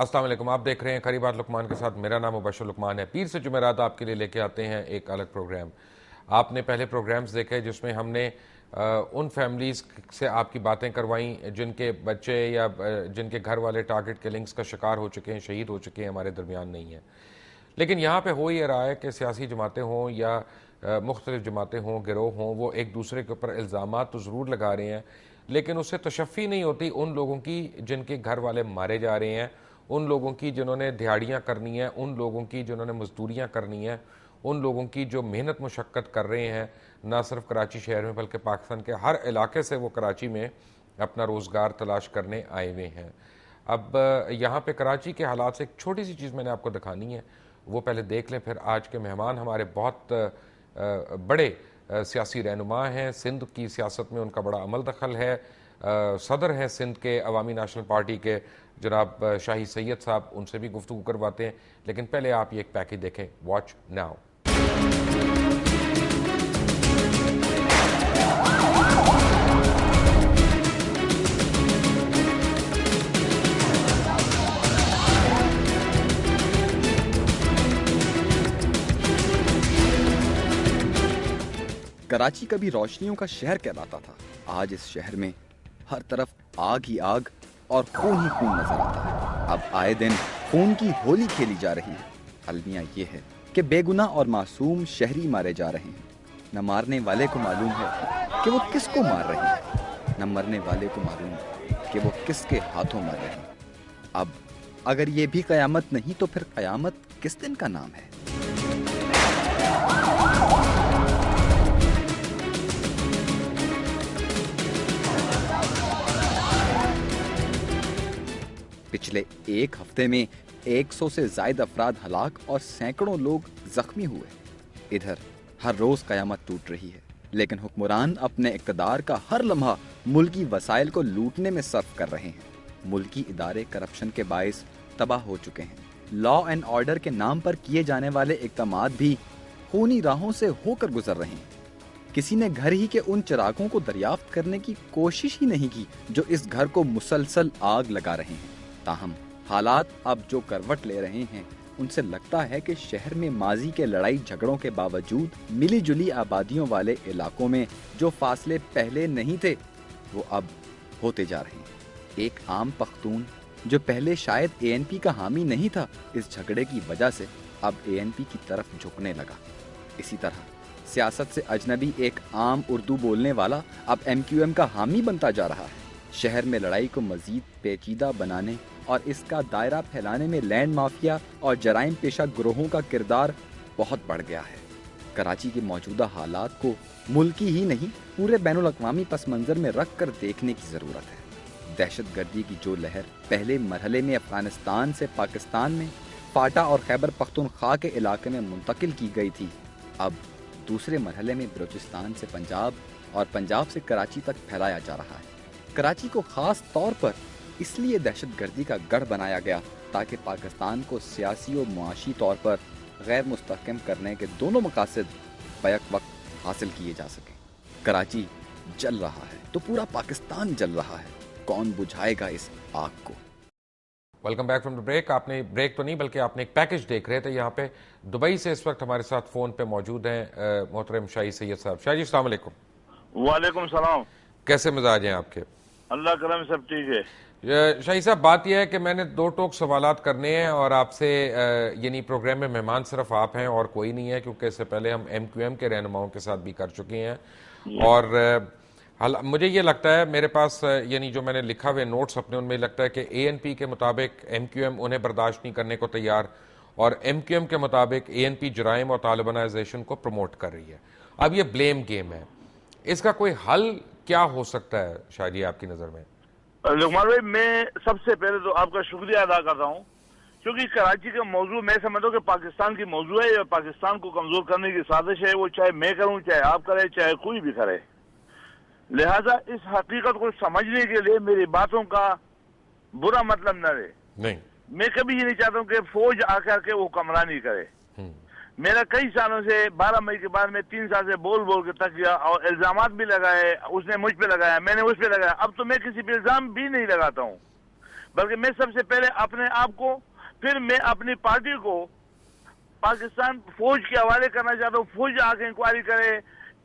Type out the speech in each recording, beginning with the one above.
अस्सलाम वालेकुम। आप देख रहे हैं खरी बात लुकमान के साथ। मेरा नाम मुबशर लुकमान है। पीर से जुमेरात आपके लिए लेके आते हैं एक अलग प्रोग्राम। आपने पहले प्रोग्राम्स देखे जिसमें हमने उन फैमिलीज़ से आपकी बातें करवाई जिनके बच्चे या जिनके घर वाले टारगेट किलिंग्स का शिकार हो चुके हैं, शहीद हो चुके हैं, हमारे दरमियान नहीं है। लेकिन यहाँ पे हो ये रहा है कि सियासी जमातें हों या मुख्तलिफ जमातें हों, गिरोह हों, वो एक दूसरे के ऊपर इल्ज़ामात तो ज़रूर लगा रहे हैं, लेकिन उससे तशफ़ी नहीं होती उन लोगों की जिनके घर वाले मारे जा रहे हैं, उन लोगों की जिन्होंने दिहाड़ियाँ करनी है, उन लोगों की जिन्होंने मजदूरियाँ करनी है, उन लोगों की जो मेहनत मुशक्क़त कर रहे हैं, ना सिर्फ कराची शहर में बल्कि पाकिस्तान के हर इलाके से वो कराची में अपना रोज़गार तलाश करने आए हुए हैं। अब यहाँ पे कराची के हालात से एक छोटी सी चीज़ मैंने आपको दिखानी है, वो पहले देख लें। फिर आज के मेहमान हमारे बहुत बड़े सियासी रहनुमा हैं, सिंध की सियासत में उनका बड़ा अमल दखल है। सदर हैं सिंध के अवामी नेशनल पार्टी के जनाब शाही सैयद साहब, उनसे भी गुफ्तगू करवाते हैं। लेकिन पहले आप ये एक पैकेज देखें, वॉच नाउ। कराची कभी रोशनियों का शहर कहलाता था। आज इस शहर में हर तरफ आग ही आग और खून ही खून नजर आता है। अब आए दिन खून की होली खेली जा रही है। अलमिया ये है कि बेगुनाह और मासूम शहरी मारे जा रहे हैं। न मारने वाले को मालूम है कि वो किसको मार रहे हैं, न मरने वाले को मालूम कि वो किसके हाथों मर रहे हैं। अब अगर ये भी कयामत नहीं तो फिर कयामत किस दिन का नाम है? पिछले एक हफ्ते में 100 से ज्यादा अफराद हलाक और सैकड़ों लोग जख्मी हुए। इधर हर रोज कयामत टूट रही है, लेकिन हुक्मरान अपने इक़्तिदार का हर लम्हा मुल्की वसाइल को लूटने में सर्फ कर रहे हैं। मुल्की इदारे करप्शन के बाइस तबाह हो चुके हैं। लॉ एंड ऑर्डर के नाम पर किए जाने वाले इक़दामात भी खूनी राहों से होकर गुजर रहे हैं। किसी ने घर ही के उन चिरागों को दरियाफ्त करने की कोशिश ही नहीं की जो इस घर को मुसलसल आग लगा रहे हैं। ताहम हालात अब जो करवट ले रहे हैं, उनसे लगता है कि शहर में माजी के लड़ाई झगड़ों के बावजूद मिली जुली आबादियों वाले इलाकों में जो फासले पहले नहीं थे, वो अब होते जा रहे हैं। एक आम पख्तून जो पहले शायद एएनपी का हामी नहीं था, इस झगड़े की वजह से अब एएनपी की तरफ झुकने लगा। इसी तरह सियासत से अजनबी एक आम उर्दू बोलने वाला अब एमक्यूएम का हामी बनता जा रहा है। शहर में लड़ाई को मजीद पेचीदा बनाने और इसका दायरा फैलाने में लैंड माफिया और जराइम पेशा गिरोहों का किरदार बहुत बढ़ गया है। कराची के मौजूदा हालात को मुल्की ही नहीं पूरे बैनुल अक़वामी पस मंज़र में रख कर देखने की ज़रूरत है। दहशत गर्दी की जो लहर पहले मरहले में अफगानिस्तान से पाकिस्तान में, फाटा और खैबर पख्तूनख्वा के इलाके में मुंतकिल की गई थी, अब दूसरे मरहले में बलूचिस्तान से पंजाब और पंजाब से कराची तक फैलाया जा रहा है। कराची को खास तौर पर इसलिए दहशत गर्दी का गढ़ बनाया गया ताकि पाकिस्तान को सियासी और मुआशी तौर पर गैर मुस्तहकम करने के दोनों मकासद बैक वक्त हासिल किए जा सकें। कराची जल रहा है तो पूरा पाकिस्तान जल रहा है। कौन बुझाएगा इस आग को? Welcome back from the break. आपने ब्रेक तो नहीं बल्कि आपने एक पैकेज देख रहे थे। यहाँ पे दुबई से इस वक्त हमारे साथ फोन पे मौजूद हैं मोहतरम शाही सैयद साहब। शाह जी अस्सलाम वालेकुम। वालेकुम सलाम। कैसे मिजाज हैं आपके? अल्लाह करम सब ठीक है। शाही साहब, बात यह है कि मैंने दो टोक सवालात करने हैं और आपसे, यानी प्रोग्राम में मेहमान सिर्फ आप हैं और कोई नहीं है, क्योंकि इससे पहले हम एमक्यूएम के रहनुमाओं के साथ भी कर चुके हैं। और मुझे ये लगता है, मेरे पास यानी जो मैंने लिखा हुए नोट्स अपने, उनमें लगता है कि एएनपी के मुताबिक एमक्यूएम उन्हें बर्दाश्त नहीं करने को तैयार, और एमक्यूएम के मुताबिक एएनपी जराइम और तालिबानाइजेशन को प्रमोट कर रही है। अब ये ब्लेम गेम है, इसका कोई हल क्या हो सकता है शाह जी आपकी नजर में? लुकमान भाई, मैं सबसे पहले तो आपका शुक्रिया अदा करता हूँ, क्योंकि कराची का मौजू मैं समझता हूँ कि पाकिस्तान की मौजू है, या पाकिस्तान को कमजोर करने की साजिश है। वो चाहे मैं करूँ, चाहे आप करें, चाहे कोई भी करे। लिहाजा इस हकीकत को समझने के लिए मेरी बातों का बुरा मतलब न रहे। नहीं, मैं कभी ये नहीं चाहता हूँ कि फौज आकर के वो हुक्मरानी करे। मेरा कई सालों से 12 मई के बाद में 3 साल से बोल बोल के तक गया, और इल्जामात भी लगाए, उसने मुझ पे लगाया, मैंने उस पे लगाया। अब तो मैं किसी पे इल्जाम भी नहीं लगाता हूँ। बल्कि मैं सबसे पहले अपने आप को, फिर मैं अपनी पार्टी को पाकिस्तान फौज के हवाले करना चाहता हूँ। फौज आके इंक्वायरी करे,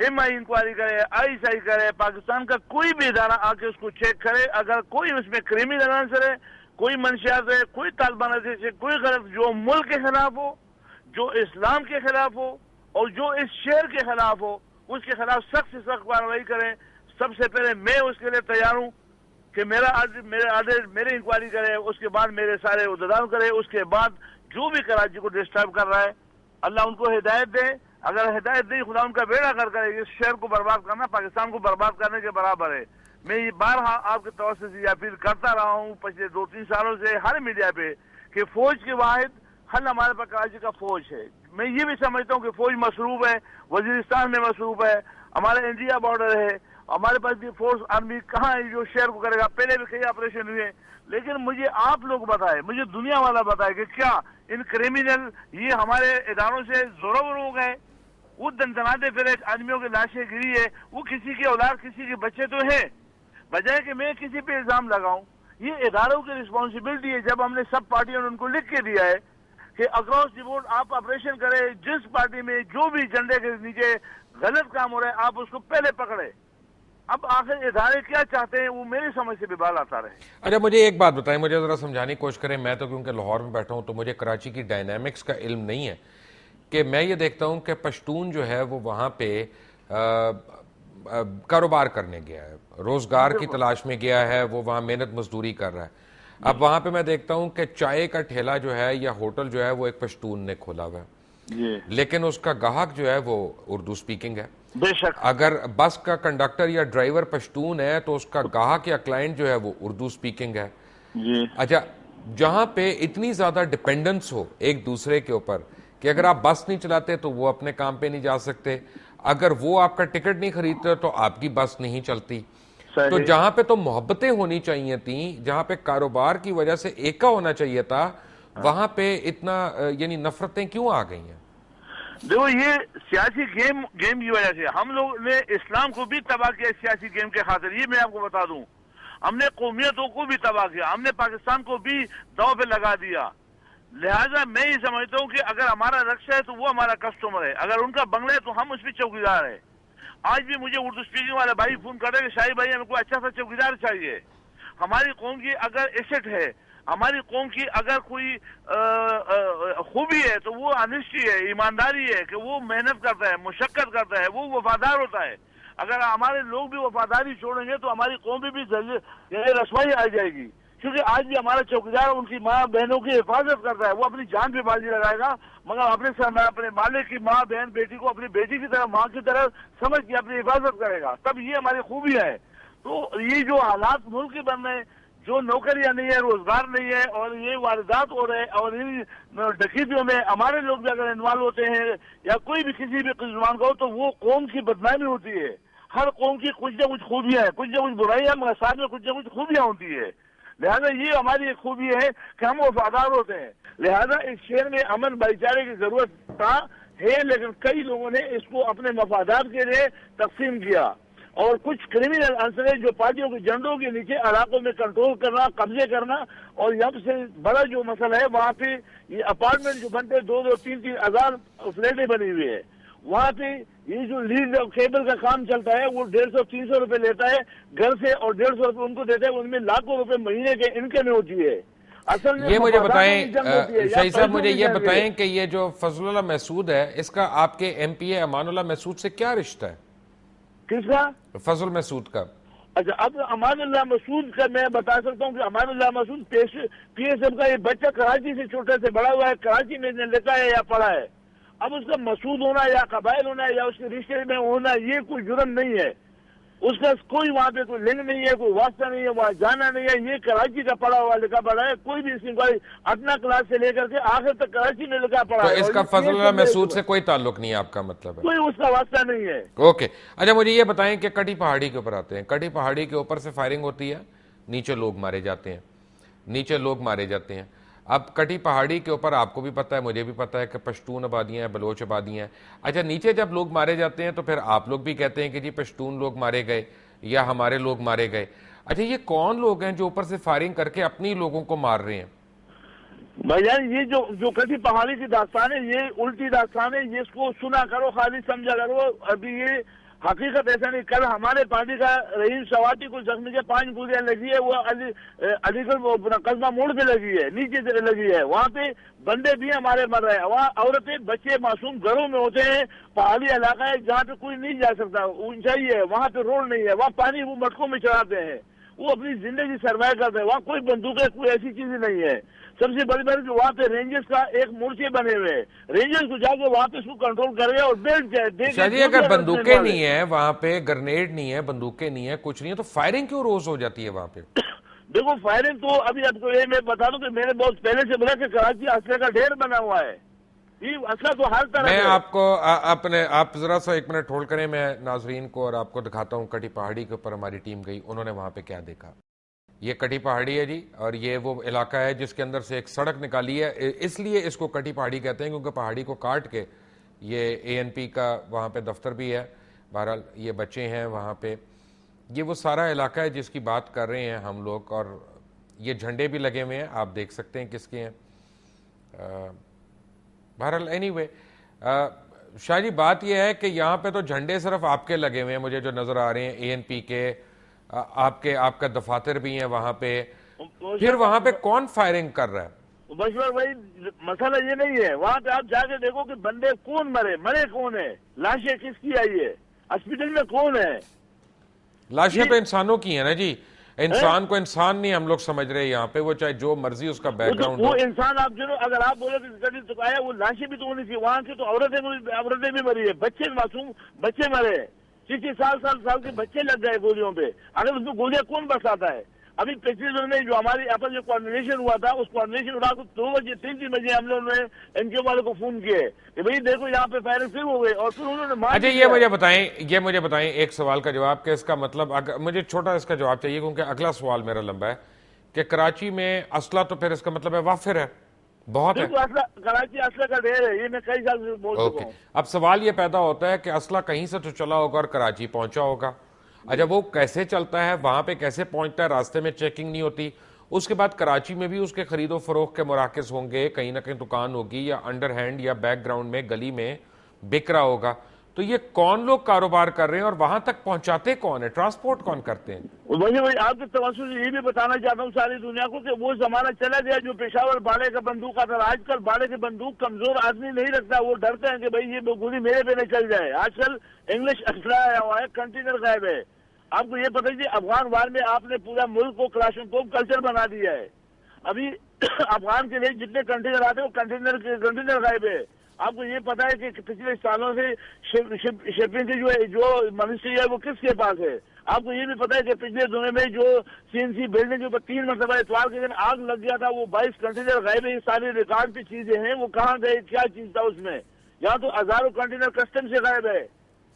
MI इंक्वायरी करे, ISI करे, पाकिस्तान का कोई भी इदारा आके उसको चेक करे। अगर कोई उसमें क्रिमिनल आंसर है, कोई मंशियात है, कोई तालिबान से कोई गलत जो मुल्क के खिलाफ हो, जो इस्लाम के खिलाफ हो और जो इस शहर के खिलाफ हो, उसके खिलाफ सख्त से सख्त कार्रवाई करें। सबसे पहले मैं उसके लिए तैयार हूँ कि मेरे इंक्वायरी करे, उसके बाद मेरे सारे उद्दाम करे, उसके बाद जो भी कराची को डिस्टर्ब कर रहा है अल्लाह उनको हिदायत दे। अगर हिदायत नहीं, खुदा उनका बेड़ा कर करे। इस शहर को बर्बाद करना पाकिस्तान को बर्बाद करने के बराबर है। मैं ये बारहा आपके तवज्जो से अपील करता रहा हूँ पिछले 2-3 सालों से हर मीडिया पे कि फौज के वाहिद हल हमारे पास कराची का फौज है। मैं ये भी समझता हूँ कि फौज मसरूफ है, वजीरिस्तान में मसरूफ है, हमारा इंडिया बॉर्डर है, हमारे पास भी फोर्स आर्मी कहाँ है जो शेयर को करेगा। पहले भी कई ऑपरेशन हुए, लेकिन मुझे आप लोग बताए, मुझे दुनिया वाला बताए कि क्या इन क्रिमिनल ये हमारे इदारों से जोरोवर हो गए। वो दंदनाते फिर आदमियों की लाशें गिरी है, वो किसी के औलाद किसी के बच्चे तो है, बजाय कि मैं किसी पे इल्जाम लगाऊं। ये इदारों की रिस्पॉन्सिबिलिटी है। जब हमने सब पार्टियों ने उनको लिख के दिया है कि अक्रॉस द बोर्ड आप ऑपरेशन करें, जिस पार्टी में जो भी झंडे के नीचे गलत काम हो रहा है आप उसको पहले पकड़े। अब आखिर इदारे क्या चाहते हैं वो मेरी समझ से भी बाल आता रहे। अच्छा, मुझे एक बात बताएं, मुझे जरा समझाने की कोशिश करें। मैं तो क्योंकि लाहौर में बैठा हूं तो मुझे कराची की डायनामिक्स का इल्म नहीं है कि मैं ये देखता हूं कि पश्तून जो है वो वहां पे कारोबार करने गया है, रोजगार की तलाश में गया है, वो वहां मेहनत मजदूरी कर रहा है। अब वहां पे मैं देखता हूं कि चाय का ठेला जो है या होटल जो है वो एक पश्तून ने खोला हुआ है, लेकिन उसका ग्राहक जो है वो उर्दू स्पीकिंग है। बेशक अगर बस का कंडक्टर या ड्राइवर पश्तून है तो उसका ग्राहक या क्लाइंट जो है वो उर्दू स्पीकिंग है। अच्छा, जहां पे इतनी ज्यादा डिपेंडेंस हो एक दूसरे के ऊपर कि अगर आप बस नहीं चलाते तो वो अपने काम पे नहीं जा सकते, अगर वो आपका टिकट नहीं खरीदते तो आपकी बस नहीं चलती। तो जहां पे तो मोहब्बतें होनी चाहिए थी, जहां पे कारोबार की वजह से एका होना चाहिए था, वहां पे इतना यानी नफरतें क्यों आ गई हैं? देखो, ये सियासी गेम की वजह से हम लोग ने इस्लाम को भी तबाह किया सियासी गेम के खातिर। ये मैं आपको बता दूं, हमने कौमियतों को भी तबाह किया, हमने पाकिस्तान को भी दांव पे लगा दिया। लिहाजा मैं ये समझता हूँ कि अगर हमारा रक्षा है तो वो हमारा कस्टमर है, अगर उनका बंगला है तो हम उस पर चौकीदार है। आज भी मुझे उर्दू स्पीकिंग वाले भाई फोन कर रहे हैं कि शाही भाई हमको अच्छा सा चौकीदार चाहिए। हमारी कौम की अगर एसेट है, हमारी कौम की अगर कोई खूबी है तो वो ऑनेस्टी है, ईमानदारी है कि वो मेहनत करता है, मुशक्कत करता है, वो वफादार होता है। अगर हमारे लोग भी वफादारी छोड़ेंगे तो हमारी कौम भी रसवाई आ जाएगी। क्योंकि आज भी हमारा चौकीदार उनकी माँ बहनों की हिफाजत करता है, वो अपनी जान पे बाजी लगाएगा मगर अपने मालिक की माँ बहन बेटी को अपनी बेटी की तरह माँ की तरह समझ के अपनी हिफाजत करेगा। तब ये हमारी खूबियाँ है। तो ये जो हालात मुल्क के बन रहे हैं, जो नौकरियां नहीं है, रोजगार नहीं है और ये वारदात हो रहे हैं और इन डकैतियों में हमारे लोग भी अगर इन्वॉल्व होते हैं या कोई भी किसी भी जुबान का हो तो वो कौम की बदनामी होती है। हर कौम की कुछ न कुछ खूबियां हैं, कुछ न कुछ बुराइयां, मगर साथ में कुछ न कुछ खूबियां होती है। लिहाजा ये हमारी एक खूबी है कि हम वफादार होते हैं। लिहाजा इस शहर में अमन भाईचारे की जरूरत है, लेकिन कई लोगों ने इसको अपने मफादात के लिए तकसीम किया और कुछ क्रिमिनल अंसर जो पार्टियों के झंडों के नीचे इलाकों में कंट्रोल करना, कब्जे करना। और यहाँ से बड़ा जो मसला है वहाँ पे ये अपार्टमेंट जो बनते 2-3 हजार फ्लैटें बनी हुई है, वहाँ पे ये जो लीज और केबल का काम चलता है वो 150-300 रुपए लेता है घर से और 150 रुपए उनको देता है, उनमें लाखों रुपए महीने के इनकम होती है। असल में ये मुझे बताएं शाही साहब, मुझे ये बताएं कि ये जो फजलुल्लाह महसूद है इसका आपके MPA अमानुल्लाह महसूद से क्या रिश्ता है? किसका? फजल महसूद का। अच्छा, अब अमानुल्लाह मसूद का मैं बता सकता हूँ कि अमानुल्लाह मसूद PSM का ये बच्चा कराची से छोटे से बड़ा हुआ है, कराची में लिखा है या पढ़ा है। अब उसका मसूद होना या कबाइल होना या उसके रिश्ते में होना ये कोई जुर्म नहीं है, उसका कोई वहाँ पे कोई लिंक नहीं है, कोई वास्ता नहीं है, वहाँ जाना नहीं है। ये कराची का पढ़ा हुआ लिखा पढ़ा है, कोई भी इंक्वायरी अपना क्लास से लेकर के आखिर तक कराची में लिखा पढ़ा है। तो इसका फजलुल्लाह महसूद से कोई ताल्लुक नहीं है, आपका मतलब है? कोई उसका वास्ता नहीं है। ओके, अच्छा मुझे ये बताएं कि कटी पहाड़ी के ऊपर आते हैं। कटी पहाड़ी के ऊपर से फायरिंग होती है, नीचे लोग मारे जाते हैं, नीचे लोग मारे जाते हैं। अब कटी पहाड़ी के ऊपर आपको भी पता है, मुझे भी पता है कि पश्तून आबादियां हैं, बलोच आबादियां हैं। अच्छा, नीचे जब लोग मारे जाते हैं तो फिर आप लोग भी कहते हैं कि जी पश्तून लोग मारे गए या हमारे लोग मारे गए। अच्छा, ये कौन लोग हैं जो ऊपर से फायरिंग करके अपनी लोगों को मार रहे हैं? भाईजान ये जो कटी पहाड़ी की दास्तान है, ये उल्टी दास्तान है, ये इसको सुना करो, खाली समझा करो। अभी ये हकीकत ऐसा नहीं। कल हमारे पार्टी का रहीम सवाती को जख्मी के 5 गोलियां लगी है, वो अलीगढ़ कस्बा मोड़ पे लगी है, नीचे लगी है। वहाँ पे बंदे भी हमारे मर रहे हैं, वहाँ औरतें बच्चे मासूम घरों में होते हैं। पहाड़ी इलाका है जहाँ पे कोई नहीं जा सकता, ऊंचाई है, वहाँ पे रोड नहीं है, वहाँ पानी वो मटकों में चढ़ाते हैं, वो अपनी जिंदगी सर्वाइव करते हैं। वहाँ कोई बंदूक है, कोई ऐसी चीज नहीं है। सबसे बड़ी बात जो वहाँ पे रेंजर्स का एक मोर्चे बने हुए हैं, रेंजर्स को जाके वहाँ पे उसको कंट्रोल करे और बैठ जाए। शायद अगर बंदूकें नहीं है वहाँ पे, ग्रेनेड नहीं है, बंदूकें नहीं है, कुछ नहीं है, तो फायरिंग क्यों रोज हो जाती है वहाँ पे? देखो फायरिंग तो अभी आपको ये मैं बता दूं कि मैंने बहुत पहले से बोला कि कराची असले का ढेर बना हुआ है। ये असला तो हर तरह मैं आपको आप जरा सा 1 मिनट होल्ड करें, मैं नाजरीन को और आपको दिखाता हूँ कटी पहाड़ी के ऊपर हमारी टीम गई, उन्होंने वहां पे क्या देखा। ये कटी पहाड़ी है जी, और ये वो इलाका है जिसके अंदर से एक सड़क निकाली है, इसलिए इसको कटी पहाड़ी कहते हैं क्योंकि पहाड़ी को काट के ये ANP का वहाँ पे दफ्तर भी है। बहरहाल ये बच्चे हैं वहाँ पे, ये वो सारा इलाका है जिसकी बात कर रहे हैं हम लोग। और ये झंडे भी लगे हुए हैं, आप देख सकते हैं किसके हैं। बहरहाल एनीवे, शायद बात यह है कि यहाँ पे तो झंडे सिर्फ आपके लगे हुए हैं मुझे जो नजर आ रहे हैं, ANP के। आपका दफातर भी है वहां पे, फिर वहां पे कौन फायरिंग कर रहा है? बशवर भाई मसला ये नहीं है, वहाँ पे आप जाके देखो कि बंदे कौन मरे कौन है, लाशें किसकी आई है, हॉस्पिटल में कौन है। लाशें तो इंसानों की है ना जी, इंसान को इंसान नहीं हम लोग समझ रहे हैं यहाँ पे, वो चाहे जो मर्जी उसका बैकग्राउंड वो इंसान आप जो अगर आप बोले तो आया, वो लाशें भी तो होनी चाहिए वहाँ की, तो औरतें भी मरी है, बच्चे मासूम बच्चे मरे, 60 साल के बच्चे लग गए गोलियों पे। अगर उसमें गोलियां कौन बरसाता है? अभी पिछले दिनों में जो हमारी आपस जो कोऑर्डिनेशन हुआ था, उस कोऑर्डिनेशन रात को 2 बजे 3 बजे हम लोगों ने एनजीओ वालों को फोन किए कि भाई देखो यहाँ पे फायरिंग फिर हो गई, और फिर उन्होंने अच्छा ये मुझे बताएं एक सवाल का जवाब, कि इसका मतलब मुझे छोटा इसका जवाब चाहिए क्योंकि अगला सवाल मेरा लंबा है कि कराची में असला तो फिर इसका मतलब है वाफिर है, बहुत है। कराची असला का ढेर है, ये मैं कई साल से बोल चुका हूं। अब सवाल ये पैदा होता है कि असला कहीं से तो चला होगा और कराची पहुंचा होगा। अच्छा, वो कैसे चलता है, वहां पे कैसे पहुंचता है, रास्ते में चेकिंग नहीं होती, उसके बाद कराची में भी उसके खरीदो फरोख्त के मुराकिस होंगे, कहीं ना कहीं दुकान होगी या अंडर हैंड या बैकग्राउंड में गली में बिक रहा होगा। तो ये कौन लोग कारोबार कर रहे हैं और वहां तक पहुंचाते कौन है, ट्रांसपोर्ट कौन करते हैं? वही आपके तवज्जो से ये भी बताना चाहता हूँ सारी दुनिया को कि वो जमाना चला गया जो पेशावर बाड़े का बंदूक आता था। आजकल बाड़े की बंदूक कमजोर आदमी नहीं रखता, वो डरते हैं कि भाई ये गोली मेरे पे नहीं चल जाए। आजकल इंग्लिश असला आया हुआ है, कंटेनर गायब है। आपको ये पता है अफगान वार में आपने पूरा मुल्क को क्लाशनकोव कल्चर बना दिया है। अभी अफगान के लिए जितने कंटेनर आते हैं वो कंटेनर गायब है। आपको ये पता है कि पिछले सालों से शिपिंग की जो मिनिस्ट्री है वो किसके पास है। आपको ये भी पता है कि पिछले दिनों में जो CNC बिल्डिंग के ऊपर 3 मरतबा इतवार के दिन आग लग गया था, वो 22 कंटेनर गायब है। ये सारी रिकॉर्ड की चीजें हैं, वो कहाँ गए, क्या चीज था उसमें। यहाँ तो हजारों कंटेनर कस्टम से गायब है।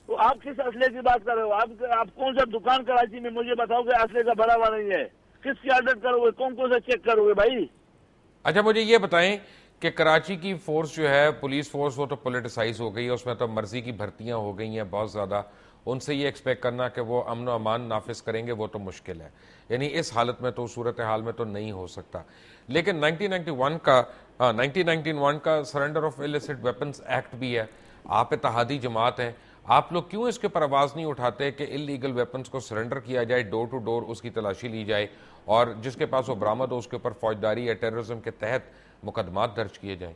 तो आप किस असले की बात कर रहे हो? आप कौन सा दुकान कराची में मुझे बताओ कि असले का भरा हुआ नहीं है? किसकी आदत करोगे, कौन सा चेक करोगे भाई? अच्छा, मुझे ये बताएं कि कराची की फोर्स जो है, पुलिस फोर्स, वो तो पोलिटिसाइज हो गई है, उसमें तो मर्जी की भर्तियां हो गई हैं बहुत ज्यादा। उनसे ये एक्सपेक्ट करना कि वो अमन व अमान नाफिज करेंगे वो तो मुश्किल है, यानी इस हालत में तो, सूरत हाल में तो नहीं हो सकता। लेकिन 1991 का surrender of illicit weapons act भी है। आप इत्तेहादी जमात हैं, आप लोग क्यों इसके पर आवाज नहीं उठाते कि इलीगल वेपन्स को सरेंडर किया जाए, डोर टू डोर उसकी तलाशी ली जाए, और जिसके पास वो बरामद हो उसके ऊपर फौजदारी या टेररिज्म के तहत मुकदमात दर्ज किए जाएं?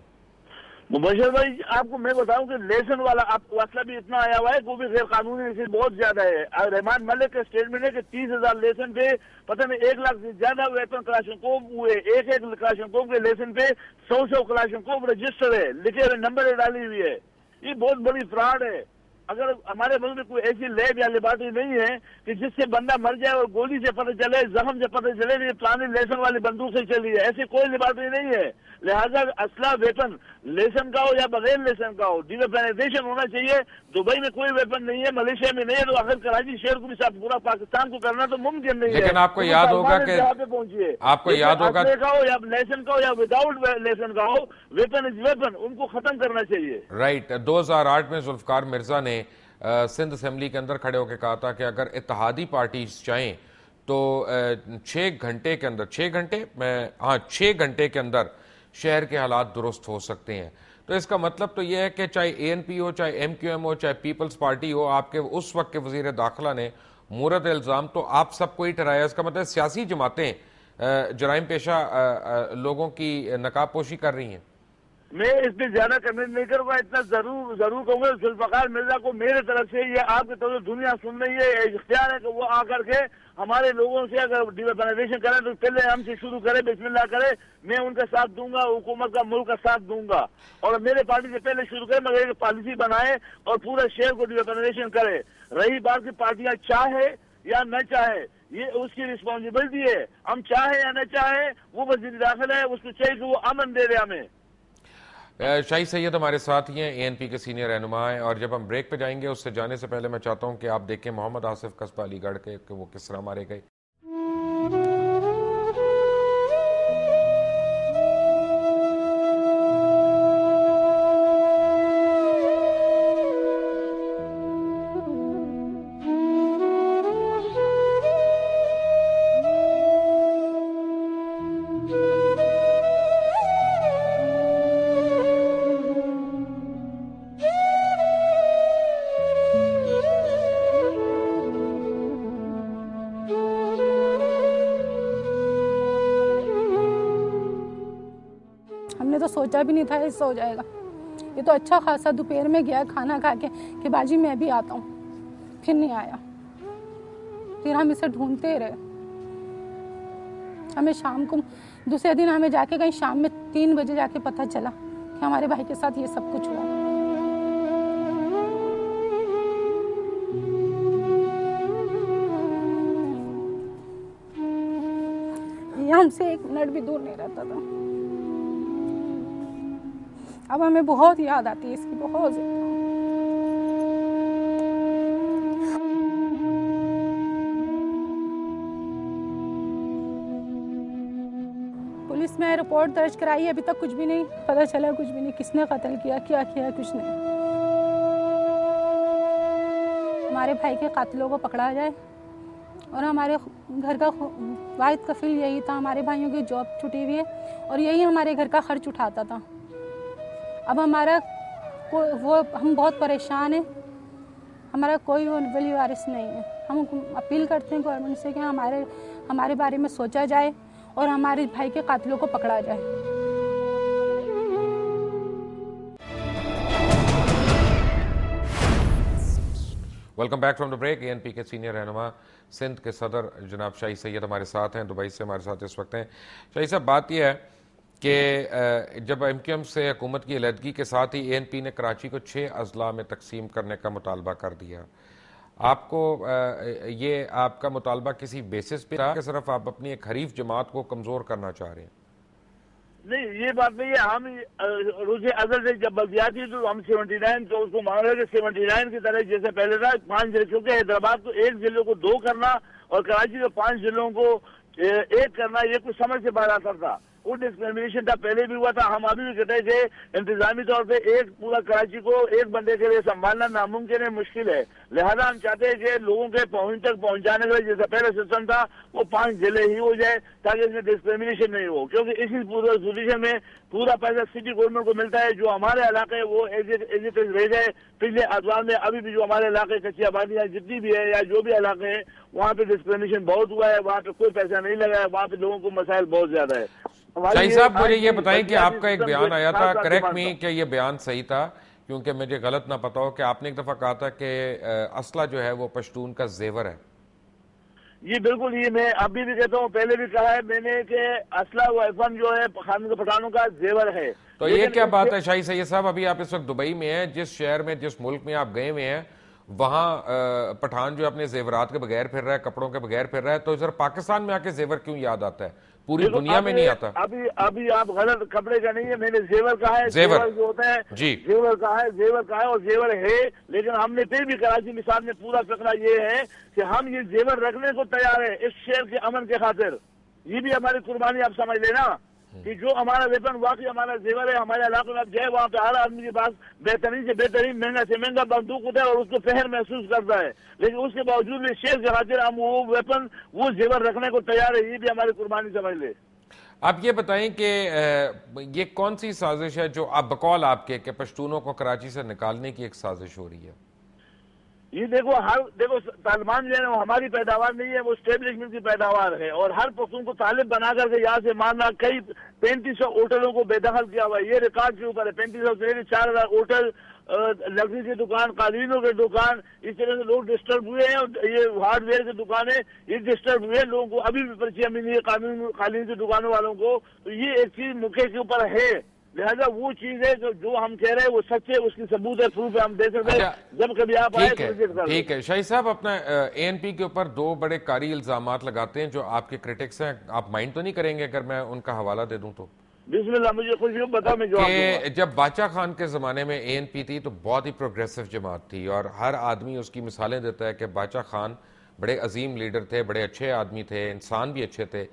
मुबशर भाई आपको मैं बताऊं कि लेसन वाला आपको असला भी इतना आया हुआ है, वो भी गैर कानूनी बहुत ज्यादा है। रहमान मलिक का स्टेटमेंट है कि 30,000 लेसन पे पता नहीं 1 लाख से ज्यादा वेपन क्लाशनकोव हुए। एक क्लाशनकोव के लेसन पे 100 क्लाशनकोव रजिस्टर है, लिखे हुए नंबर डाली हुई है। ये बहुत बड़ी फ्रॉड है। अगर हमारे मुल्क में कोई ऐसी लैब या लेबॉरेटरी नहीं है कि जिससे बंदा मर जाए और गोली से पता चले, जख्म से पता चले कि पुरानी लेसन वाली बंदूक से चली है, ऐसी कोई लेबॉरेटरी नहीं है। लिहाजा असला वेपन लेसन का हो या बगैर लेसन का हो, डिवेपनाइजेशन होना चाहिए। दुबई में कोई वेपन नहीं है, मलेशिया में नहीं है, तो अगर कराची शहर को भी साथ पूरा पाकिस्तान को करना तो मुमकिन नहीं है। लेकिन आपको याद होगा कि पहुंचिए, आपको याद होगा का हो या लेसन का हो या विदाउट लेसन का हो, वेपन इज वेपन, उनको खत्म करना चाहिए। राइट। 2008 में जुल्फकार मिर्जा ने सिंध असेंबली के अंदर खड़े होकर कहा था कि अगर इत्तेहादी पार्टी चाहें तो 6 घंटे के अंदर 6 घंटे के अंदर शहर के हालात दुरुस्त हो सकते हैं। तो इसका मतलब तो यह है कि चाहे ANP हो, चाहे MQM हो, चाहे पीपल्स पार्टी हो, आपके उस वक्त के वजीर दाखिला ने मुरद इल्ज़ाम तो आप सबको ही ठहराया। इसका मतलब सियासी जमातें जराइम पेशा लोगों की नकाबपोशी कर रही हैं। मैं इस पर ज्यादा कमेंट नहीं करूंगा, इतना जरूर कहूंगा जुल्फकार मिर्जा को मेरे तरफ से, ये आपकी तरफ से दुनिया सुन रही है, इख्तियार है कि वो आकर के हमारे लोगों से अगर डिवेपनाइजेशन करें तो पहले हमसे शुरू करें, बिस्मिल्लाह करें। मैं उनका साथ दूंगा, हुकूमत का, मुल्क का साथ दूंगा, और मेरे पार्टी से पहले शुरू करें, मगर एक पॉलिसी बनाए और पूरे शहर को डिवेपनाइजेशन करे। रही बात की पार्टियां चाहे या न चाहे, ये उसकी रिस्पॉन्सिबिलिटी है। हम चाहे या न चाहे, वो वज़ीर दाखिला है, उसको चाहिए कि वो अमन दे दे हमें। शाही सैयद हमारे साथ ही हैं, ANP के सीनियर रहनुमा हैं, और जब हम ब्रेक पे जाएंगे उससे जाने से पहले मैं चाहता हूं कि आप देखें मोहम्मद आसिफ कस्बा अलीगढ़ के कि वो किस तरह मारे गए। हमने तो सोचा भी नहीं था ऐसा हो जाएगा। ये तो अच्छा खासा दोपहर में गया खाना खा के कि बाजी मैं भी आता हूँ, फिर नहीं आया। फिर हम इसे ढूंढते रहे। हमें शाम को दूसरे दिन हमें जाके कहीं शाम में 3 बजे जाके पता चला कि हमारे भाई के साथ ये सब कुछ हुआ। ये हमसे 1 मिनट भी दूर नहीं रहता था। अब हमें बहुत याद आती है इसकी, बहुत ज़्यादा। पुलिस में रिपोर्ट दर्ज कराई, अभी तक कुछ भी नहीं पता चला, कुछ भी नहीं, किसने कत्ल किया, क्या किया, कुछ नहीं। हमारे भाई के कातिलों को पकड़ा जाए, और हमारे घर का वाहिद कफील यही था। हमारे भाइयों की जॉब छुटी हुई है और यही हमारे घर का खर्च उठाता था। अब हमारा हम बहुत परेशान हैं, हमारा कोई वली वारिस नहीं है। हम अपील करते हैं गवर्नमेंट से कि हमारे बारे में सोचा जाए और हमारे भाई के कातिलों को पकड़ा जाए। Welcome back from the break. ANP के सीनियर रहनुमा सिंध के सदर जनाब शाही सैयद हमारे साथ हैं, दुबई से हमारे साथ इस वक्त हैं। शाही साहब, बात यह है कि जब MQM से हुकूमत की अलहदगी के साथ ही ANP ने कराची को 6 अजला में तकसीम करने का मुतालबा कर दिया। आपको ये आपका मुतालबा किसी बेसिस पे था कि सिर्फ आप अपनी एक हरीफ जमात को कमज़ोर करना चाह रहे हैं? नहीं, ये बात नहीं है। हम रोज़े अजल से जब बल्दियाती तो हम 79 तो उसको मान रहे थे 79 की तरह जैसे पहले था 5 जिले, क्योंकि हैदराबाद को 1 जिले को 2 करना और कराची के 5 जिलों को 1 करना, ये कुछ समझ से बाहर आता था। वो डिस्क्रिमिनेशन था, पहले भी हुआ था। हम अभी भी कहते थे इंतजामी तौर पे एक पूरा कराची को 1 बंदे के लिए संभालना नामुमकिन है, मुश्किल है। लिहाजा हम चाहते हैं कि लोगों के पहुंच तक पहुंचाने के लिए जैसा पहले सिस्टम था वो 5 जिले ही हो जाए, ताकि इसमें डिस्क्रिमिनेशन नहीं हो। क्योंकि इसी पूरे सोल्यूशन में पूरा पैसा सिटी गवर्नमेंट को मिलता है। जो हमारे इलाके वो एज इट इज रह जाए। पिछले अदवार में अभी भी जो हमारे इलाके कच्ची आबादियाँ जितनी भी है या जो भी इलाके हैं वहाँ पे डिस्क्रिमिनेशन बहुत हुआ है, वहाँ पे कोई पैसा नहीं लगा है, वहाँ पे लोगों को मसाइल बहुत ज्यादा है। शाही साहब, मुझे ये बताएं कि आपका एक बयान आया था, करेक्ट मी, कि ये बयान सही था, क्योंकि मुझे गलत ना पता हो, कि आपने एक दफा कहा था कि असला जो है वो पश्तून का जेवर है। ये बिल्कुल, ये मैं अभी भी कहता हूँ, पहले भी कहा है मैंने कि असला वेपन जो है पठानों का जेवर है। तो ये क्या बात है शाही सैयद साहब, अभी आप इस वक्त दुबई में हैं, जिस शहर में जिस मुल्क में आप गए हुए हैं वहां पठान जो अपने जेवरात के बगैर फिर रहा है, कपड़ों के बगैर फिर रहा है, तो इधर पाकिस्तान में आके जेवर क्यों याद आता है? पूरी दुनिया में नहीं आता। अभी आप गलत, कपड़े का नहीं है, मैंने जेवर कहा है। जेवर जो होता है जी, जेवर कहा है और जेवर है। लेकिन हमने फिर भी कराची मिसाल में पूरा फैसला ये है कि हम ये जेवर रखने को तैयार है इस शहर के अमन के खातिर। ये भी हमारी कुर्बानी आप समझ लेना। कि जो हमारा वेपन वाकई हमारा जेवर है, हमारे इलाके में आप जाए वहाँ पे हर आदमी के पास बेहतरीन से बेहतरीन महंगा से महंगा बंदूक होता है और उसको फहर महसूस करता है, लेकिन उसके बावजूद भी शेर के खातिर हम वो वेपन वो जेवर रखने को तैयार है। ये भी हमारी कुर्बानी समझ ले। आप ये बताएं कि ये कौन सी साजिश है जो आप बकौल आपके कि पश्तूनों को कराची से निकालने की एक साजिश हो रही है? ये देखो तालिबान जो है वो हमारी पैदावार नहीं है, वो स्टेब्लिशमेंट की पैदावार है और हर पख्तून को तालिब बना करके यहाँ से मारना। कई 3500 होटलों को बेदखल किया हुआ है, ये रिकॉर्ड के ऊपर है। 3500 से 4000 होटल, लकड़ी की दुकान, कालीनों की दुकान, इस तरह से लोग डिस्टर्ब हुए हैं। और ये हार्डवेयर की दुकानें ये डिस्टर्ब हुए, लोगों को अभी भी पर्चियां मिली है कालीन की दुकानों वालों को। तो ये एक चीज मुख्य के ऊपर है, लिहाजा वो चीज है जो हम कह रहे हैं वो सच है, उसकी सबूत है, प्रूफ है, हम दे सकते हैं। जब कभी आप आए तो ठीक है। शाही साहब, अपना ANP के ऊपर 2 बड़े कारी इल्जामात लगाते हैं जो आपके क्रिटिक्स हैं, आप माइंड तो नहीं करेंगे अगर मैं उनका हवाला दे दूं तो? बिस्मिल्लाह, मुझे कुछ बता, मैं जवाब दूंगा। जब बादशाह खान के जमाने में ANP थी तो बहुत ही प्रोग्रेसिव जमात थी और हर आदमी उसकी मिसालें देता है कि बादशाह खान बड़े अजीम लीडर थे, बड़े अच्छे आदमी थे, इंसान भी अच्छे थे,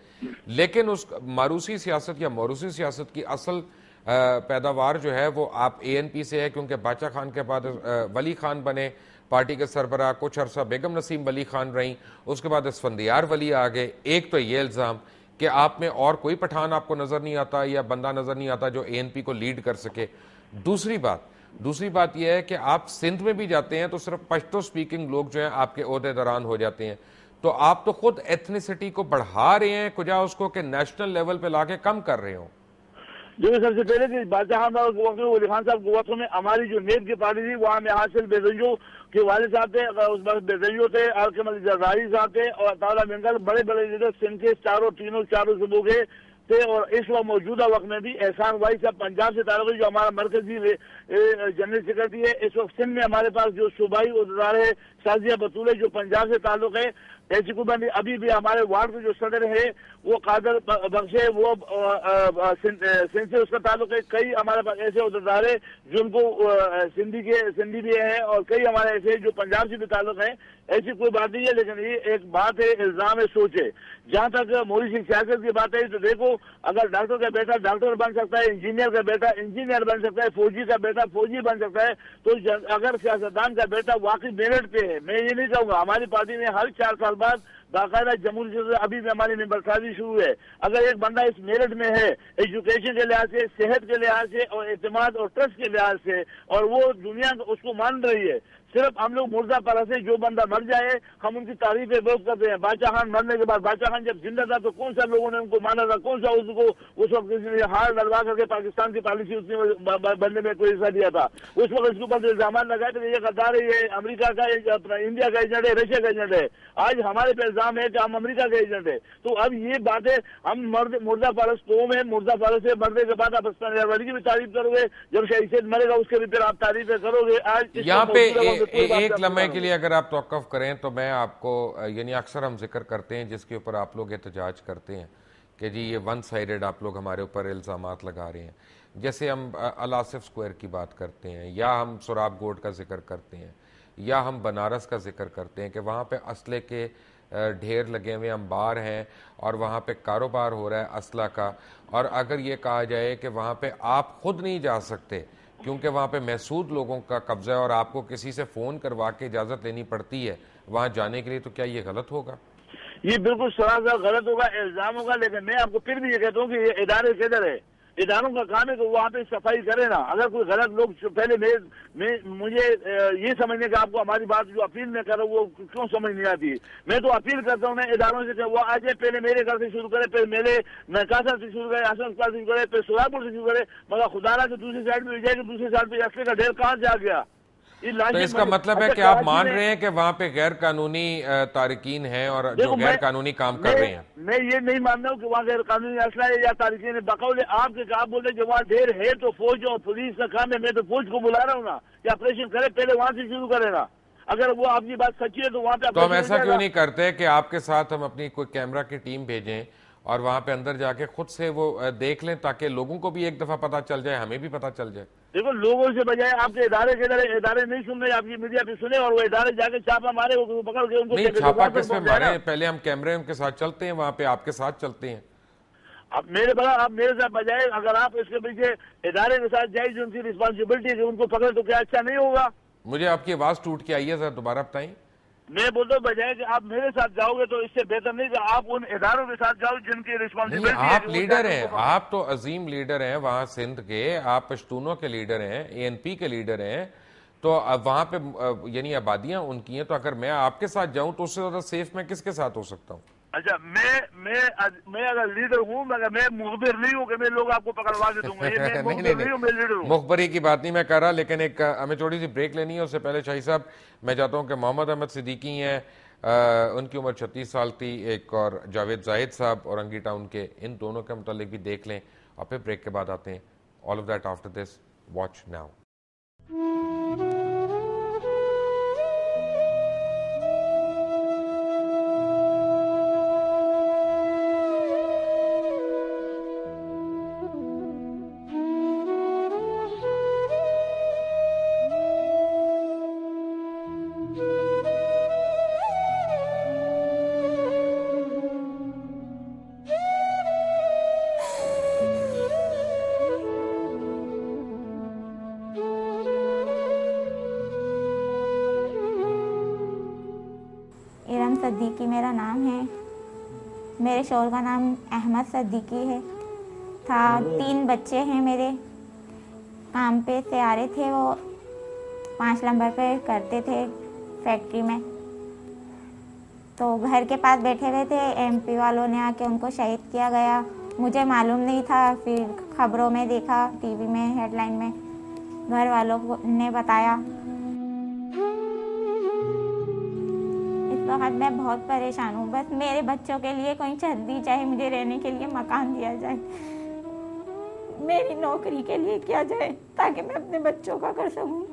लेकिन उस मारूसी सियासत या मौरूसी सियासत की असल पैदावार जो है वो आप ANP से है, क्योंकि बादशाह खान के बाद वली खान बने पार्टी के सरबराह, कुछ अरसा बेगम नसीम वली खान रही, उसके बाद इसफंदियार वली आ गए। एक तो ये इल्ज़ाम कि आप में और कोई पठान आपको नजर नहीं आता या बंदा नजर नहीं आता जो ANP को लीड कर सके। दूसरी बात यह है कि आप सिंध में भी जाते हैं तो सिर्फ पश्तो स्पीकिंग लोग जो हैं आपके ओहदेदारान हो जाते हैं, तो आप तो खुद एथनिसिटी को बढ़ा रहे हैं कुजा उसको कि नेशनल लेवल पे लाके कम कर रहे हो। जो सबसे पहले कि बादशाह वली खान साहब के वक्त में हमारी जो नेत की पार्टी थी वहाँ में हासिल बेजंजो के वाले साहब थे, उस वक्त बेजंजो थे, आलकमल जरदारी साहब थे और ताला बेंगल, बड़े बड़े लीडर सिंध के चारों सूबों के थे। और इस वक्त मौजूदा वक्त में भी एहसान वाई साहब पंजाब से ताल्लुक है, जो हमारा मरकजी जनरल सेक्रेटरी है। इस वक्त सिंध में हमारे पास जो सूबाई उहदेदार है साजिया बतूल, जो पंजाब से ताल्लुक है। ऐसी कुबंदी अभी भी हमारे वार्ड के जो सदर है वो कादर बख्श है, वो सिंध से उसका ताल्लुक है। कई हमारे पास ऐसे उहदेदार है जिनको सिंधी भी है और कई हमारे ऐसे जो पंजाब से भी ताल्लुक है। ऐसी कोई बात नहीं है, लेकिन ये एक बात है, इल्जाम है, सोच है। जहाँ तक मौरूसी सियासत की बात है तो देखो, अगर डॉक्टर का बेटा डॉक्टर बन सकता है, इंजीनियर का बेटा इंजीनियर बन सकता है, फौजी का बेटा फौजी बन सकता है, तो अगर सियासतदान का बेटा वाकई मेरिट पे है, मैं ये नहीं कहूँगा, हमारी पार्टी में हर 4 साल बाद बाकायदा जमहूरी अभी भी हमारी मेंबरसाजी शुरू है। अगर एक बंदा इस मेरिट में है, एजुकेशन के लिहाज से, सेहत के लिहाज से और एतमाद और ट्रस्ट के लिहाज से, और वो दुनिया उसको मान रही है, सिर्फ हम लोग मुर्दा परस है, जो बंदा मर जाए हम उनकी तारीफें बहुत करते हैं। बादशाह खान मरने के बाद, बादशाह खान जब जिंदा था तो कौन सा लोगों ने उनको माना था, कौन सा उसको उस वक्त किसी ने हार डलवा करके पाकिस्तान की पॉलिसी उसने बनने में कोई हिस्सा दिया था। उस वक्त इसके ऊपर इल्जाम लगाए थे, ये गद्दार है, ये अमेरिका का, अपना इंडिया का एजेंट है, रशिया का एजेंट है। आज हमारे पे इल्जाम है कि हम अमेरिका के एजेंट है। तो अब ये बातें, हम मुर्दा परस्त कौम है, मुर्दा परस्त है, मरने के बाद आप इस्फंदियार वली की भी तारीफ करोगे, जब शहीद मरेगा उसके भी फिर आप तारीफें करोगे। आज यहाँ पे एक लम्हे के लिए अगर आप तौक़ुफ़ करें तो मैं आपको, यानी अक्सर हम जिक्र करते हैं जिसके ऊपर आप लोग एहतजाज करते हैं कि जी ये वन साइडेड आप लोग हमारे ऊपर इल्ज़ामात लगा रहे हैं, जैसे हम अल आसिफ स्क्वायर की बात करते हैं, या हम सोराब गोड का जिक्र करते हैं, या हम बनारस का जिक्र करते हैं कि वहाँ पे असले के ढेर लगे हुए अंबार हैं और वहाँ पे कारोबार हो रहा है असला का। और अगर ये कहा जाए कि वहाँ पे आप खुद नहीं जा सकते क्योंकि वहाँ पे महसूद लोगों का कब्जा है और आपको किसी से फ़ोन करवा के इजाज़त लेनी पड़ती है वहाँ जाने के लिए, तो क्या ये गलत होगा? ये बिल्कुल सरासर गलत होगा, इल्ज़ाम होगा। लेकिन मैं आपको फिर भी ये कहता हूँ कि ये इदारे किधर है, इदारों का काम है कि वहाँ पे सफाई करे ना। अगर कोई गलत लोग, पहले मुझे ये समझने का, आपको हमारी बात जो अपील में करो वो क्यों समझ नहीं आती। मैं तो अपील करता हूँ ना इदारों से, वो आ जाए, पहले मेरे घर से शुरू करे, फिर मेरे नकासा से शुरू करे, आसन से शुरू करे, फिर सुरापुर से शुरू करे, मगर खुदारा के दूसरी साइड में जाएगी, दूसरी साइड पे असले का ढेर कहाँ से आ गया। तो इसका मतलब है कि आप मान रहे हैं कि वहाँ पे गैर कानूनी तारिकीन हैं और जो गैर कानूनी काम कर रहे हैं? मैं ये नहीं मान रहा हूँ कि वहाँ गैर कानूनी असला है या तारिकीन है। बकौले आपके आप बोल रहे जब वहाँ ढेर है तो फौज और पुलिस का काम है, मैं तो फौज को बुला रहा हूँ ना कि ऑपरेशन करे, पहले वहाँ से शुरू करे ना। अगर वो आपकी बात सच्ची है तो वहाँ पे, तो हम ऐसा क्यों नहीं करते कि आपके साथ हम अपनी कोई कैमरा की टीम भेजें और वहाँ पे अंदर जाके खुद से वो देख लें, ताकि लोगों को भी एक दफा पता चल जाए, हमें भी पता चल जाए। देखो, लोगों से बजाय आपके इदारे के इदारे नहीं सुन रहे, आपकी मीडिया पे सुने और वो इदारे जाके छापा मारे, वो पकड़ के उनको नहीं, छापा किस पे मारे? पहले हम कैमरे उनके साथ चलते हैं, वहाँ पे आपके साथ चलते हैं। अब मेरे बड़ा आप मेरे साथ बजाय अगर आप इसके पीछे इदारे के साथ जाए जो उनकी रिस्पॉन्सिबिलिटी है उनको पकड़े तो क्या अच्छा नहीं होगा? मुझे आपकी आवाज टूट के आई है सर, दोबारा बताएं। मैं बोलता हूँ बजाय कि आप मेरे साथ जाओगे तो इससे बेहतर नहीं कि आप उन इदारों के साथ जाओ जिनकी नहीं, रिस्पॉन्सिबिलिटी है आप कि वो लीडर जाके हैं, उनको आप तो अजीम लीडर हैं वहां सिंध के, आप पश्तूनों के लीडर हैं, एएनपी के लीडर हैं, तो अब वहां पे यानी आबादियां उनकी हैं, तो अगर मैं आपके साथ जाऊं तो उससे ज्यादा सेफ मैं किसके साथ हो सकता हूं? अच्छा, मैं अगर लीडर हूँ मगर मैं मुखबिर नहीं हूँ कि मैं लोग आपको पकड़वा के दूंगा। ये मैं मुखबिर नहीं हूँ, मैं लीडर हूँ। मुखबरी की बात नहीं मैं कर रहा, लेकिन एक हमें थोड़ी सी ब्रेक लेनी है। उससे पहले शाही साहब मैं चाहता हूँ कि मोहम्मद अहमद सिद्दीकी हैं, उनकी उम्र 36 साल थी, एक और जावेद जाहिद साहब औरंगी टाउन के, इन दोनों के मुतालिक भी देख लें और फिर ब्रेक के बाद आते हैं। All of that after this, watch now. Iram Siddiqui मेरा नाम है। मेरे शौहर का नाम अहमद सद्दीकी है। था 3 बच्चे हैं मेरे। काम पे से आ रहे थे, वो 5 नंबर पे करते थे फैक्ट्री में। तो घर के पास बैठे हुए थे, एमपी वालों ने आके उनको शहीद किया गया। मुझे मालूम नहीं था, फिर खबरों में देखा, टीवी में हेडलाइन में, घर वालों ने बताया। वक्त मैं बहुत परेशान हूँ। बस मेरे बच्चों के लिए कोई छत दी जाए, मुझे रहने के लिए मकान दिया जाए, मेरी नौकरी के लिए किया जाए ताकि मैं अपने बच्चों का कर सकूँ।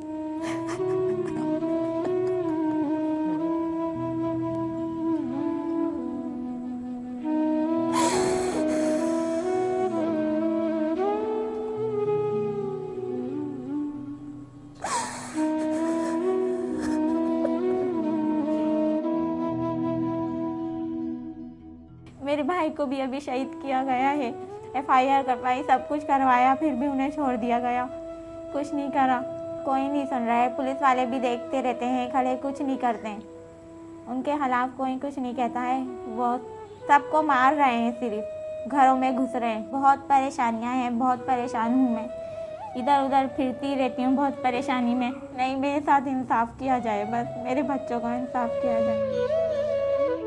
मेरे भाई को भी अभी शहीद किया गया है। FIR करवाई, सब कुछ करवाया, फिर भी उन्हें छोड़ दिया गया। कुछ नहीं करा, कोई नहीं सुन रहा है। पुलिस वाले भी देखते रहते हैं खड़े, कुछ नहीं करते हैं। उनके खिलाफ कोई कुछ नहीं कहता है। वो सबको मार रहे हैं, सिर्फ घरों में घुस रहे हैं। बहुत परेशानियां हैं, बहुत परेशान हूँ मैं। इधर उधर फिरती रहती हूँ बहुत परेशानी में। नहीं, मेरे साथ इंसाफ किया जाए, बस मेरे बच्चों का इंसाफ किया जाए।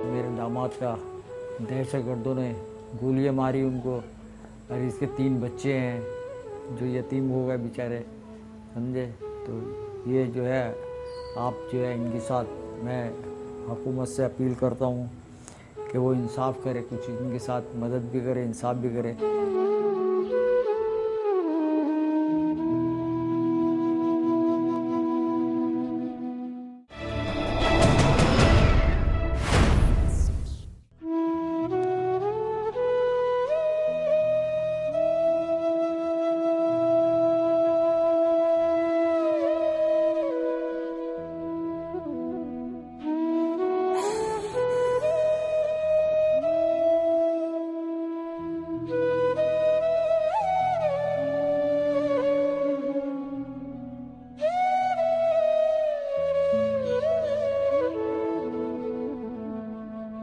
मेरे दामाद का दहशतगर्दों ने गोलियां मारी उनको, और इसके 3 बच्चे हैं जो यतीम हो गए बेचारे, समझे। तो ये जो है, आप जो है इनके साथ, मैं हुकूमत से अपील करता हूँ कि वो इंसाफ करे, कुछ इनके साथ मदद भी करे, इंसाफ भी करे।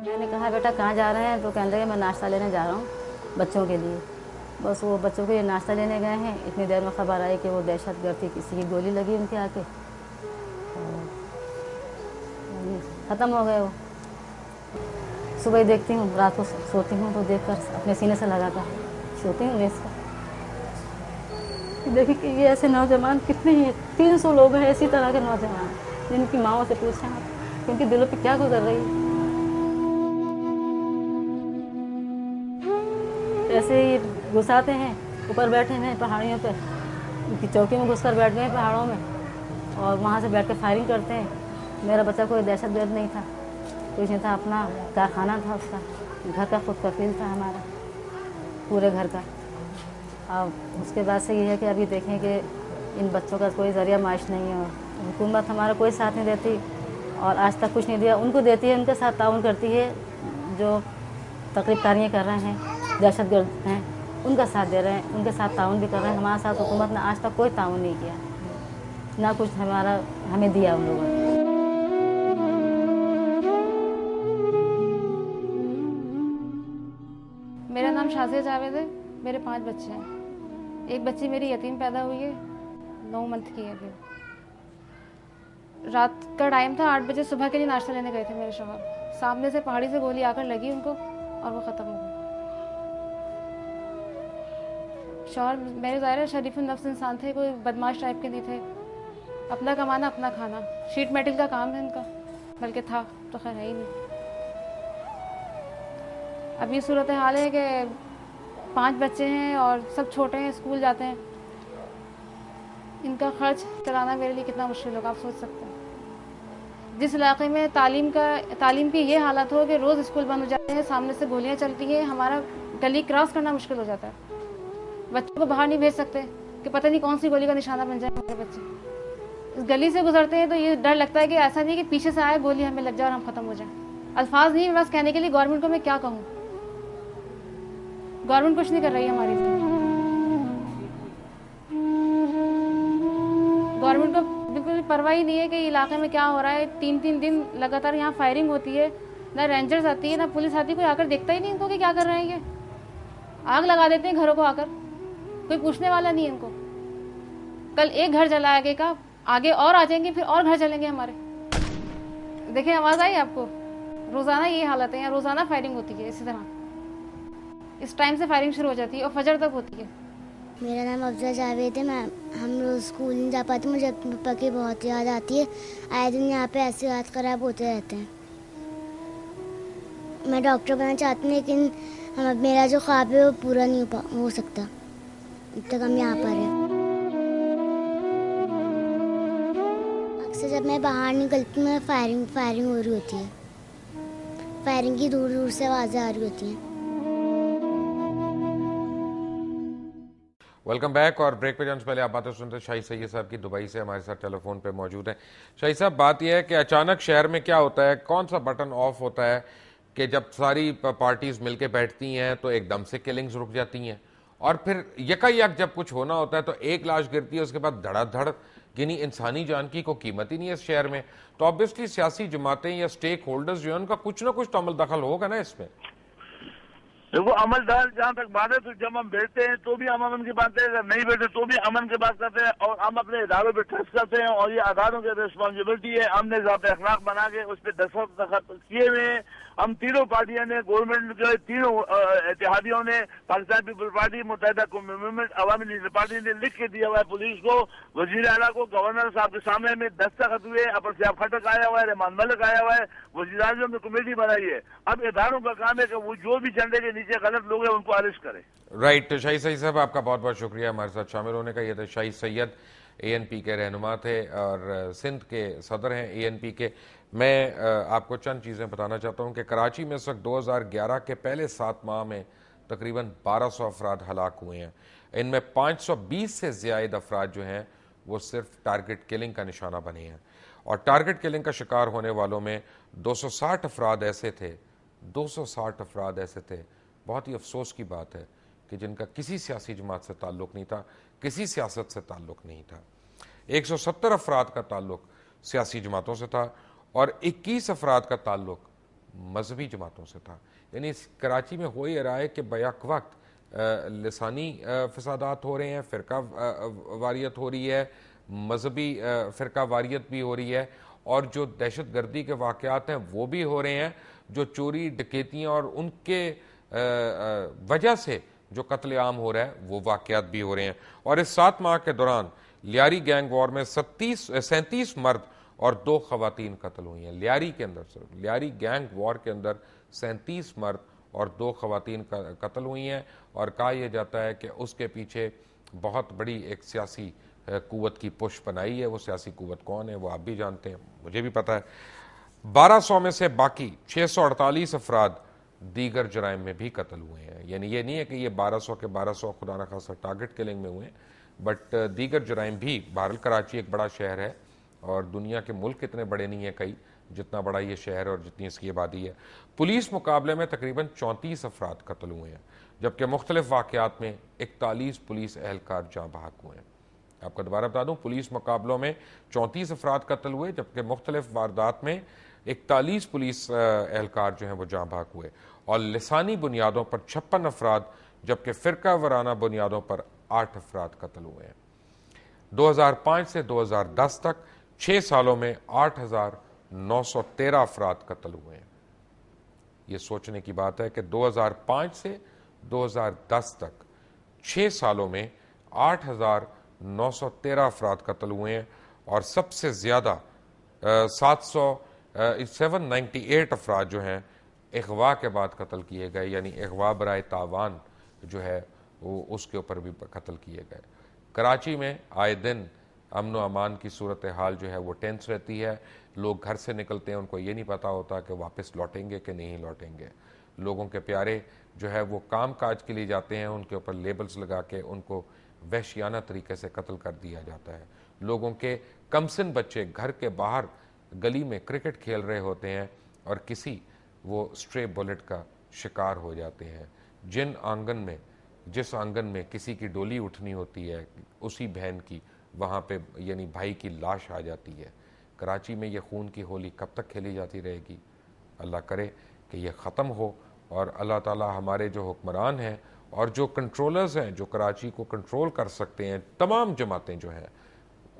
मैंने कहा बेटा कहाँ जा रहे हैं, तो कहने लगे मैं नाश्ता लेने जा रहा हूँ बच्चों के लिए। बस वो बच्चों के लिए नाश्ता लेने गए हैं, इतनी देर में खबर आई कि वो दहशतगर्द थी, किसी की गोली लगी उनके आके, ख़त्म हो गए वो। सुबह ही देखती हूँ, रात को सोती हूँ तो देखकर अपने सीने से लगाकर सोती हूँ इसको। देखिए कि ये ऐसे नौजवान कितने हैं, 300 लोग हैं इसी तरह के नौजवान, जिनकी माँओं से पूछें आप, क्योंकि दिलों पे क्या गुजर रही है। ऐसे ही घुसाते हैं, ऊपर बैठे हैं पहाड़ियों पे, उनकी चौकी में घुसकर बैठ गए पहाड़ों में, और वहाँ से बैठ कर फायरिंग करते हैं। मेरा बच्चा कोई दहशतगर्द नहीं था, कुछ नहीं था, अपना कारखाना था उसका, घर का खुद कफील था हमारा, पूरे घर का। अब उसके बाद से ये है कि अभी देखें कि इन बच्चों का कोई ज़रिया माश नहीं है, हुकूमत हमारा कोई साथ नहीं देती और आज तक कुछ नहीं दिया। उनको देती है, उनके साथ ताउन करती है जो तकरीब कारियाँ कर रहे हैं, दहशतगर्द हैं उनका साथ दे रहे हैं, उनके साथ ताउन भी कर रहे हैं। हमारे साथ हुकूमत ने आज तक कोई ताउन नहीं किया, ना कुछ हमें दिया उन लोगों ने। मेरा नाम शाज़िया जावेद है। मेरे 5 बच्चे हैं। एक बच्ची मेरी यतीम पैदा हुई है, 9 मंथ की है अभी। रात का टाइम था, 8 बजे सुबह के लिए नाश्ता लेने गए थे मेरे शौहर। सामने से पहाड़ी से गोली आकर लगी उनको और वो ख़त्म हो गई। शौहर मेरे ज़ाहिर है शरीफ नफ्स इंसान थे, कोई बदमाश टाइप के नहीं थे। अपना कमाना अपना खाना, शीट मेटल का काम है इनका, बल्कि था तो खैर है ही नहीं। अब ये सूरत हाल है कि 5 बच्चे हैं और सब छोटे हैं, स्कूल जाते हैं। इनका खर्च चलाना मेरे लिए कितना मुश्किल होगा, आप सोच सकते हैं। जिस इलाके में तालीम की ये हालत हो कि रोज़ स्कूल बंद हो जाते हैं, सामने से गोलियां चलती हैं, हमारा गली क्रॉस करना मुश्किल हो जाता है। बच्चों को बाहर नहीं भेज सकते कि पता नहीं कौन सी गोली का निशाना बन जाए हमारे बच्चे। इस गली से गुजरते हैं तो ये डर लगता है कि ऐसा नहीं कि पीछे से आए गोली हमें लग जाए और हम ख़त्म हो जाए। अल्फाज नहीं बस कहने के लिए, गवर्नमेंट को मैं क्या कहूँ। गवर्नमेंट कुछ नहीं कर रही है हमारी लिए। गवर्नमेंट को बिल्कुल परवाह ही नहीं है कि इलाके में क्या हो रहा है। 3-3 दिन लगातार यहाँ फायरिंग होती है, ना रेंजर्स आती है ना पुलिस आती है, कोई आकर देखता ही नहीं इनको कि क्या कर रहे हैं ये। आग लगा देते हैं घरों को आकर, कोई पूछने वाला नहीं है इनको। कल एक घर जला आगे का, आगे और आ जाएंगे, फिर और घर जलेंगे हमारे। देखिए आवाज़ आई आपको, रोज़ाना ये हालत है, यहाँ रोज़ाना फायरिंग होती है इसी तरह। इस टाइम से फायरिंग शुरू हो जाती है और फजर तक होती है। मेरा नाम अफजा जावेद है। हम रोज़ स्कूल नहीं जा पाते, मुझे अपने पापा की बहुत याद आती है। आए दिन यहाँ पे ऐसे हाथ ख़राब होते रहते हैं। मैं डॉक्टर बनना चाहती हूँ, लेकिन मेरा जो ख्वाब है वो पूरा नहीं हो सकता। अब तक हम यहाँ पर हैं। अक्सर जब मैं बाहर निकलती हूँ, फायरिंग हो रही होती है। फायरिंग की दूर दूर से आवाज़ें आ रही होती हैं। Welcome back. और ब्रेक पे जाने से पहले आप बातें सुनते शाही सैयद साहब की दुबई से हमारे साथ टेलीफोन पे मौजूद हैं। शाही साहब, बात यह है कि अचानक शहर में क्या होता है, कौन सा बटन ऑफ होता है कि जब सारी पार्टीज मिलके बैठती हैं तो एकदम से किलिंग्स रुक जाती हैं, और फिर यकायक जब कुछ होना होता है तो एक लाश गिरती है, उसके बाद धड़ाधड़, यानी इंसानी जान की कोई कीमत ही नहीं है इस शहर में। तो ऑब्वियसली सियासी जमातें या स्टेक होल्डर्स जो है उनका कुछ ना कुछ तो अमल दखल होगा ना इसमें। देखो अमलदार जहाँ तक बात है, तो जब हम बैठते हैं तो भी हम अमन की बात हैं, अगर नहीं बैठे तो भी अमन की बात करते हैं, और हम अपने इदारों पे ट्रस्ट करते हैं, और ये इदारों की रिस्पॉन्सिबिलिटी है। हमने ज़ाब्ते अखलाक बना के उस पर दस्तखत किए हुए हैं। हम तीनों पार्टियों ने, गवर्नमेंट के तीनों इत्तेहादियों ने, पाकिस्तान पीपल पार्टी, मुत्तहिदा कौमी मूवमेंट, अवामी लीडर पार्टी ने लिख के दिया हुआ है पुलिस को, वजीर आला को, गवर्नर साहब के सामने में दस्तखत हुए। अपर साहब खटक आया हुआ है, रहमान मलिक आया हुआ है, वजीर आजम ने कमेटी बनाई है। अब इदारों का काम है कि वो जो भी झंडे के नीचे गलत लोग हैं उनको अरेस्ट करें। राइट। शाही सैयद साहब, आपका बहुत बहुत शुक्रिया हमारे साथ शामिल होने का। ये थे शाही सैयद, ANP के रहनुमा थे और सिंध के सदर हैं ANP के। मैं आपको चंद चीज़ें बताना चाहता हूँ कि कराची में इस वक्त 2011 के पहले 7 माह में तकरीबन 1200 अफराद हलाक हुए हैं। इनमें 520 से ज़्यादा अफराद जो हैं वो सिर्फ टारगेट किलिंग का निशाना बने हैं, और टारगेट किलिंग का शिकार होने वालों में 260 अफराद ऐसे थे, 260 अफराद ऐसे थे, बहुत ही अफसोस की बात है कि जिनका किसी सियासी जमात से ताल्लुक़ नहीं था, किसी सियासत से ताल्लुक़ नहीं था। 170 अफराद का ताल्लुक़ सियासी जमातों से था और 21 अफराद का ताल्लुक़ मजहबी जमातों से था। यानी कराची में हो ही रहा है कि बैक वक्त लिसानी फसादात हो रहे हैं, फ़िरका वारियत हो रही है, मजहबी फ़िरका वारियत भी हो रही है, और जो दहशत गर्दी के वाक़यात हैं वो भी हो रहे हैं, जो चोरी डकैतियाँ और उनके वजह से जो कत्लेआम हो रहा है वो वाक़यात भी हो रहे हैं। और इस 7 माह के दौरान लियारी गैंग वॉर में 37 मर्द और 2 खवातीन कत्ल हुई हैं। लियारी के अंदर, सिर्फ लियारी गैंग वॉर के अंदर 37 मर्द और 2 खवातीन कत्ल हुई हैं, और कहा यह जाता है कि उसके पीछे बहुत बड़ी एक सियासी कुव्वत की पुश बनाई है। वो सियासी कुव्वत कौन है वो आप भी जानते हैं, मुझे भी पता है। 1200 में से बाकी 648 अफराद दीगर जराइम में भी कत्ल हुए हैं। यानी ये नहीं है कि ये 1200 के 1200 खुदा न खासा टारगेट किलिंग में हुए हैं, बट दीगर जराइम भी। बहरहाल कराची एक बड़ा शहर है और दुनिया के मुल्क इतने बड़े नहीं हैं कई जितना बड़ा ये शहर और जितनी इसकी आबादी है। पुलिस मुकाबले में तकरीबन 34 अफराद कत्ल हुए हैं, जबकि मुख्तलिफ वाक़यात में 41 पुलिस एहलकार जाँ बहक हुए हैं। आपको दोबारा बता दूं, पुलिस मुकाबलों में 34 अफराद कत्ल हुए, जबकि मुख्तलिफ वारदात में 41 पुलिस एहलकार जो हैं वो जाँ बहक हुए, और लिसानी बुनियादों पर 56 अफराद, जबकि फ़िरका वराना बुनियादों पर 8 अफराद कत्ल हुए हैं। 2005 से 2010 तक 6 सालों में 8,913 अफराद कत्ल हुए हैं। ये सोचने की बात है कि 2005 से 2010 तक 6 सालों में 8,913 अफराद कत्ल हुए हैं, और सबसे ज़्यादा 798 अफराद जो हैं अगवा के बाद कत्ल किए गए, यानी अगवा बराए तावान जो है वो उसके ऊपर भी कत्ल किए गए। कराची में आए दिन अमन व अमान की सूरत हाल जो है वो टेंस रहती है। लोग घर से निकलते हैं, उनको ये नहीं पता होता कि वापस लौटेंगे कि नहीं लौटेंगे। लोगों के प्यारे जो है वो काम काज के लिए जाते हैं, उनके ऊपर लेबल्स लगा के उनको वहशियाना तरीके से कत्ल कर दिया जाता है। लोगों के कमसिन बच्चे घर के बाहर गली में क्रिकेट खेल रहे होते हैं और किसी वो स्ट्रे बुलेट का शिकार हो जाते हैं। जिस आंगन में किसी की डोली उठनी होती है, उसी बहन की वहाँ पे यानी भाई की लाश आ जाती है। कराची में ये खून की होली कब तक खेली जाती रहेगी? अल्लाह करे कि ये ख़त्म हो, और अल्लाह ताला हमारे जो हुक्मरान हैं और जो कंट्रोलर्स हैं, जो कराची को कंट्रोल कर सकते हैं, तमाम जमातें जो हैं,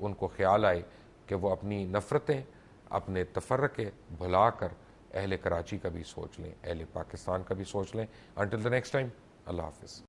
उनको ख्याल आए कि वो अपनी नफ़रतें, अपने तफर्रक़े भुला कर अहले कराची का भी सोच लें, अहले पाकिस्तान का भी सोच लें। अंटिल द नेक्स्ट टाइम, अल्लाह हाफ़िज़।